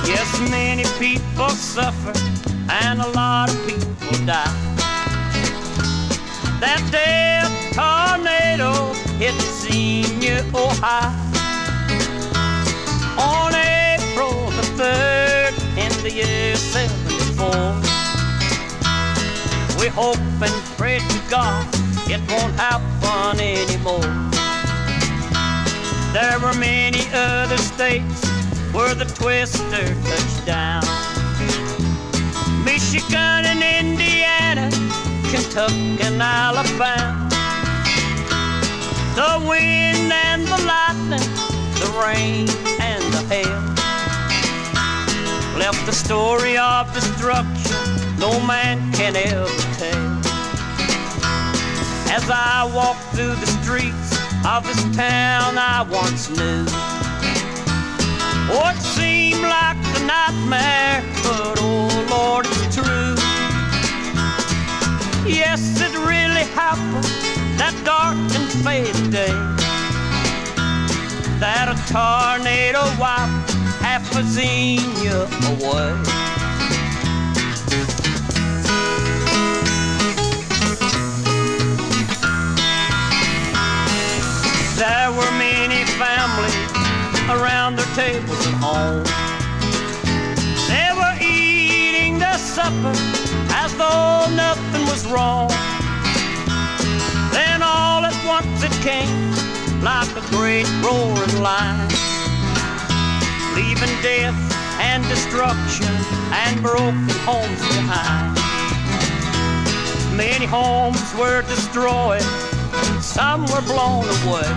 Yes, many people suffer and a lot of people die. That day a tornado hit Senior Ohio on April the 3rd in the year 74. We hope and pray to God it won't happen anymore. There were many other states where the twister touched down. Michigan and Indiana, Kentucky and Alabama. The wind and the lightning, the rain and the hail left a story of destruction no man can ever tell. As I walk through the streets of this town I once knew, oh, it seemed like a nightmare, but oh Lord, it's true. Yes, it really happened that dark and fatal day, that a tornado wiped half of Xenia away. There were many families around their tables at home. They were eating their supper as though nothing was wrong. Then all at once it came like a great roaring lion, leaving death and destruction and broken homes behind. Many homes were destroyed, some were blown away.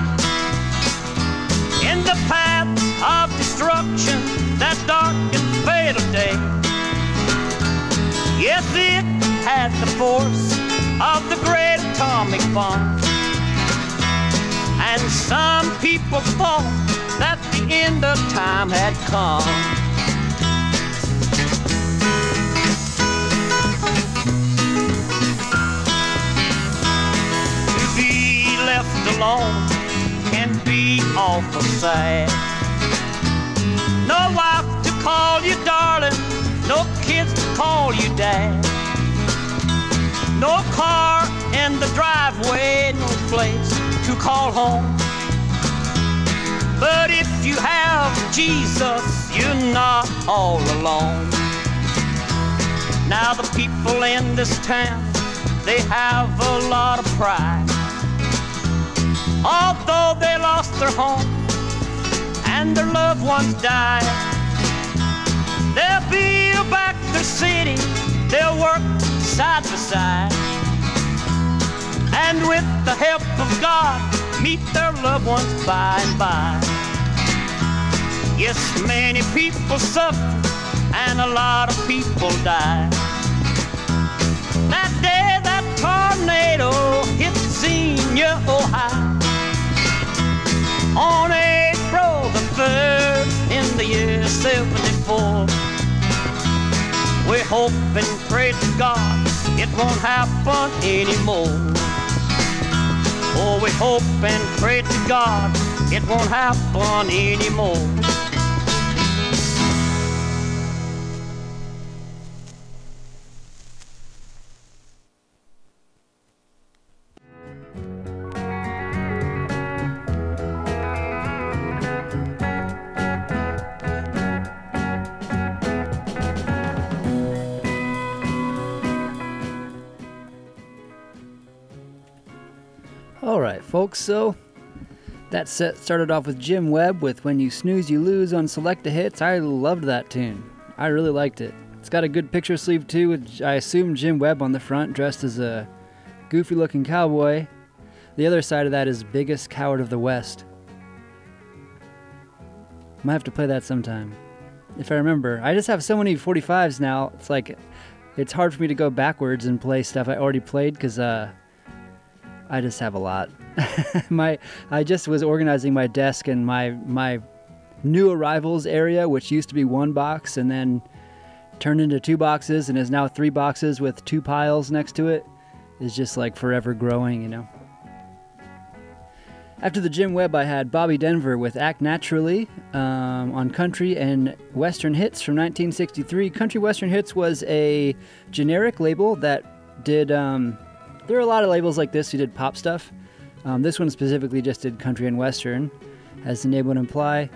In the path of destruction, that dark and fatal day, yes, it had the force of the great atomic bomb. And some people thought that the end of time had come. To be left alone can be awful sad. No wife to call you darling, no kids to call you dad, no car in the driveway, no place to call home. But if you have Jesus, you're not all alone. Now the people in this town, they have a lot of pride. Although they lost their home and their loved ones died, they'll build back their city, they'll work side by side, and with the help of God, meet their loved ones by and by. Yes, many people suffer and a lot of people die. That day that tornado hit Senior Ohio on April the 3rd in the year 74. We hope and pray to God it won't happen anymore. Oh, we hope and pray to God it won't happen anymore. Alright folks, so that set started off with Jim Webb with When You Snooze You Lose on Select the Hits. I loved that tune. I really liked it. It's got a good picture sleeve too, with I assume Jim Webb on the front dressed as a goofy looking cowboy. The other side of that is Biggest Coward of the West. Might have to play that sometime, if I remember. I just have so many 45s now, it's like, it's hard for me to go backwards and play stuff I already played, because I just have a lot. I just was organizing my desk, and my new arrivals area, which used to be one box and then turned into two boxes and is now three boxes with two piles next to it, is just like forever growing, you know. After the Jim Webb, I had Bobby Denver with Act Naturally on Country and Western Hits from 1963. Country Western Hits was a generic label that did... there are a lot of labels like this who did pop stuff. This one specifically just did country and western, as the name would imply.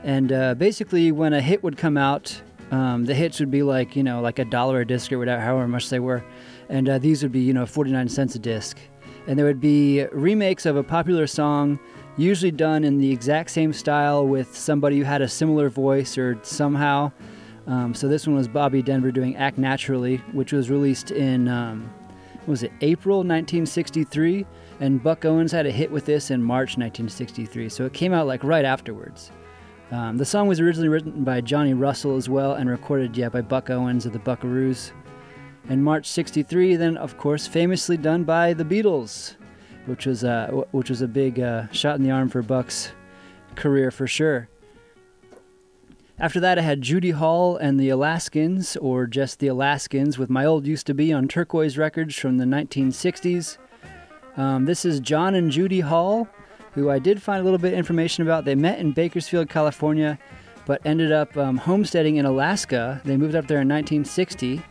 And basically, when a hit would come out, the hits would be like, like $1 a disc or whatever, however much they were. And these would be, 49 cents a disc. And there would be remakes of a popular song, usually done in the exact same style with somebody who had a similar voice or somehow. So this one was Bobby Denver doing Act Naturally, which was released in, April 1963? And Buck Owens had a hit with this in March 1963, so it came out like right afterwards. The song was originally written by Johnny Russell as well and recorded, by Buck Owens of the Buckaroos. In March 63, then, of course, famously done by the Beatles, which was a big shot in the arm for Buck's career for sure. After that, I had Judy Hall and the Alaskans, or just the Alaskans, with My Old Used to Be on Turquoise Records from the 1960s. This is John and Judy Hall, who I did find a little bit of information about. They met in Bakersfield, California, but ended up homesteading in Alaska. They moved up there in 1960.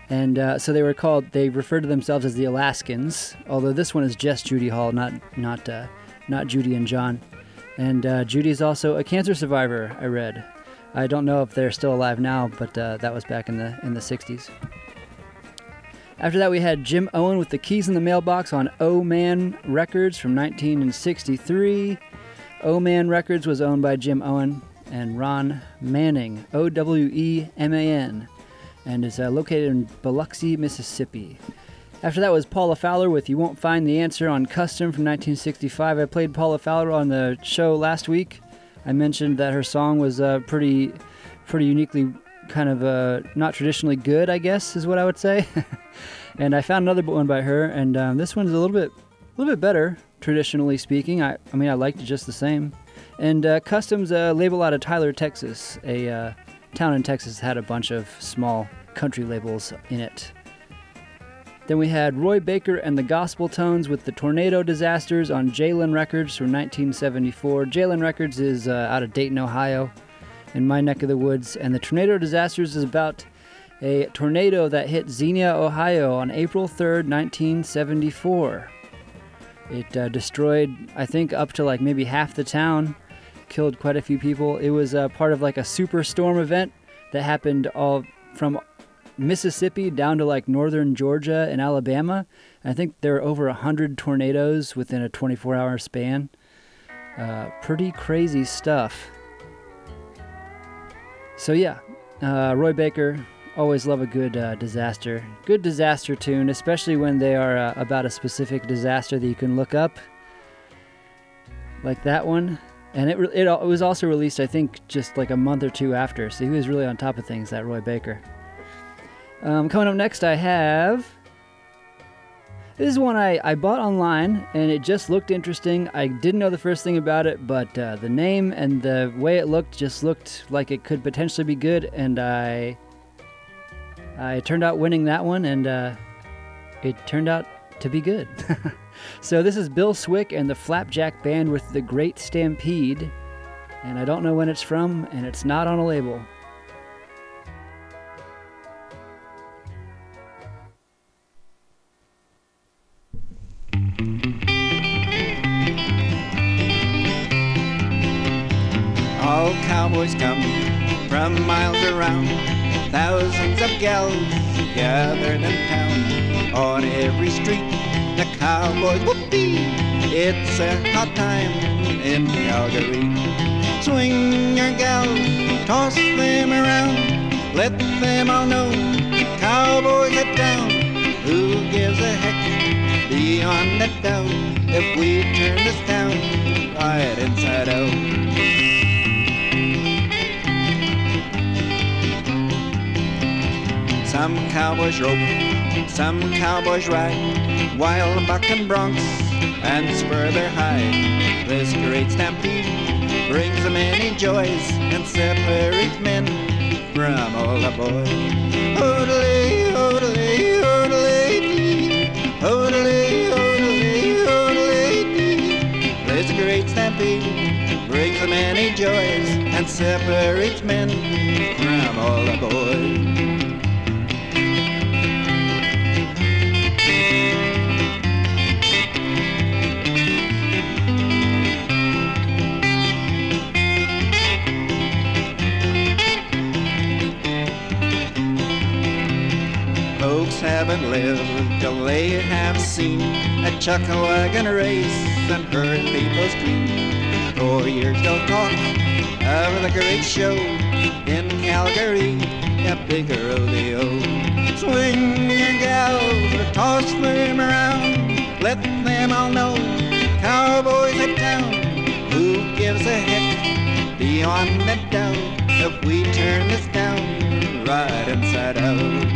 And so they referred to themselves as the Alaskans, although this one is just Judy Hall, not Judy and John. And Judy is also a cancer survivor, I read. I don't know if they're still alive now, but that was back in the 60s. After that, we had Jim Owen with The Keys in the Mailbox on O-Man Records from 1963. O-Man Records was owned by Jim Owen and Ron Manning, O-W-E-M-A-N. And is located in Biloxi, Mississippi. After that was Paula Fowler with You Won't Find the Answer on Custom from 1965. I played Paula Fowler on the show last week. I mentioned that her song was pretty uniquely kind of not traditionally good, I guess, is what I would say. And I found another one by her, and this one's a little bit better, traditionally speaking. I mean, I liked it just the same. And Custom's a label out of Tyler, Texas, a town in Texas had a bunch of small country labels in it. Then we had Roy Baker and the Gospel Tones with the Tornado Disasters on Jalen Records from 1974. Jalen Records is out of Dayton, Ohio, in my neck of the woods. And the Tornado Disasters is about a tornado that hit Xenia, Ohio on April 3rd, 1974. It destroyed, I think, up to like maybe half the town. Killed quite a few people. It was part of like a superstorm event that happened all from Mississippi down to like northern Georgia and Alabama. And I think there were over 100 tornadoes within a 24-hour span. Pretty crazy stuff. So yeah, Roy Baker, always love a good disaster tune, especially when they are about a specific disaster that you can look up, like that one. And it was also released, I think, just like a month or two after. So he was really on top of things, that Roy Baker. Coming up next, I have... This is one I bought online, and it just looked interesting. I didn't know the first thing about it, but the name and the way it looked just looked like it could potentially be good. And I turned out winning that one, and it turned out to be good. So this is Bill Swick and the Flapjack Band with The Great Stampede, and I don't know when it's from, and it's not on a label. All cowboys come from miles around, thousands of gals gathered in town. On every street the cowboys whoopee, it's a hot time in Calgary. Swing your gal, toss them around, let them all know cowboys are down. Who gives a heck beyond a doubt if we turn this town right inside out? Some cowboys rope, some cowboys ride, wild buck and broncs, and spur their hide. This great stampede brings them many joys and separates men from all the boys. Odelay, odelay, odelay, dee. Odelay, odelay, odelay, dee. joys and separates men from all the boys. Folks haven't lived till they have seen a chuckle wagon race and heard people's dream. 4 years don't talk of the great show in Calgary, a big rodeo. Swing your gals, toss them around, let them all know cowboys in town. Who gives a heck beyond the doubt if we turn this down right inside out?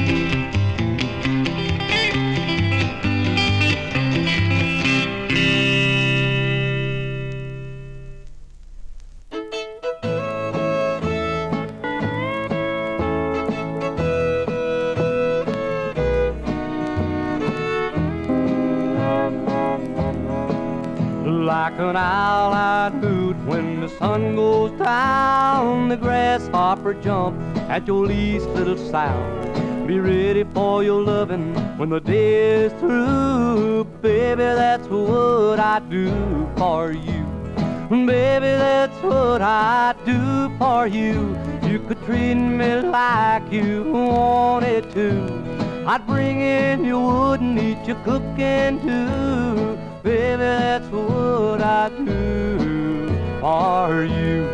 Like an owl-eyed hoot when the sun goes down, the grasshopper jump at your least little sound. Be ready for your loving when the day is through. Baby, that's what I do for you. Baby, that's what I do for you. You could treat me like you wanted to. I'd bring in your wood and eat your cooking too. Baby, that's what I do for you.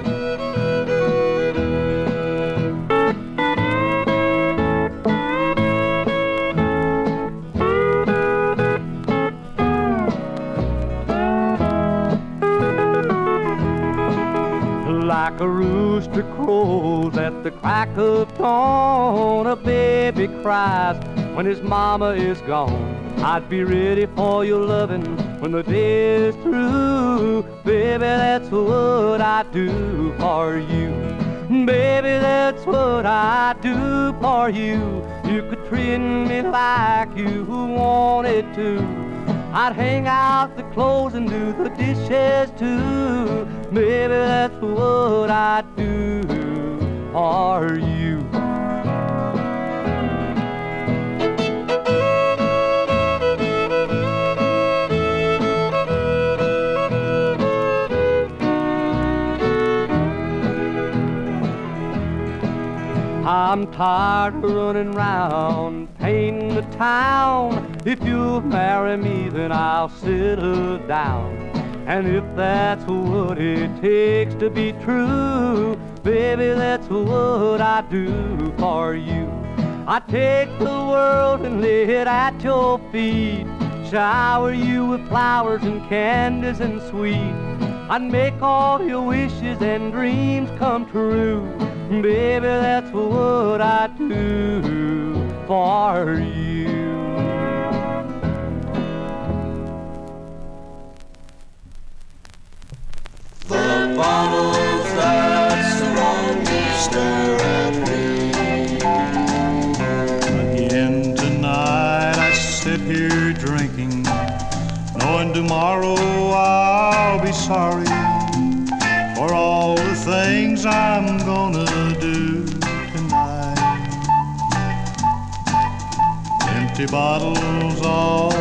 Like a rooster crows at the crack of dawn, a baby cries when his mama is gone. I'd be ready for your loving when the day is through. Baby, that's what I do for you. Baby, that's what I do for you. You could treat me like you wanted to. I'd hang out the clothes and do the dishes too. Baby, that's what I do for you. I'm tired of running round, painting the town. If you'll marry me, then I'll settle down. And if that's what it takes to be true, baby, that's what I do for you. I take the world and lay it at your feet, shower you with flowers and candies and sweet. I'd make all your wishes and dreams come true. Baby, that's what I do for you. The bottles that surround me stare at me. Again tonight I sit here drinking, knowing tomorrow I'll be sorry for all the things I'm gonna do tonight. Empty bottles all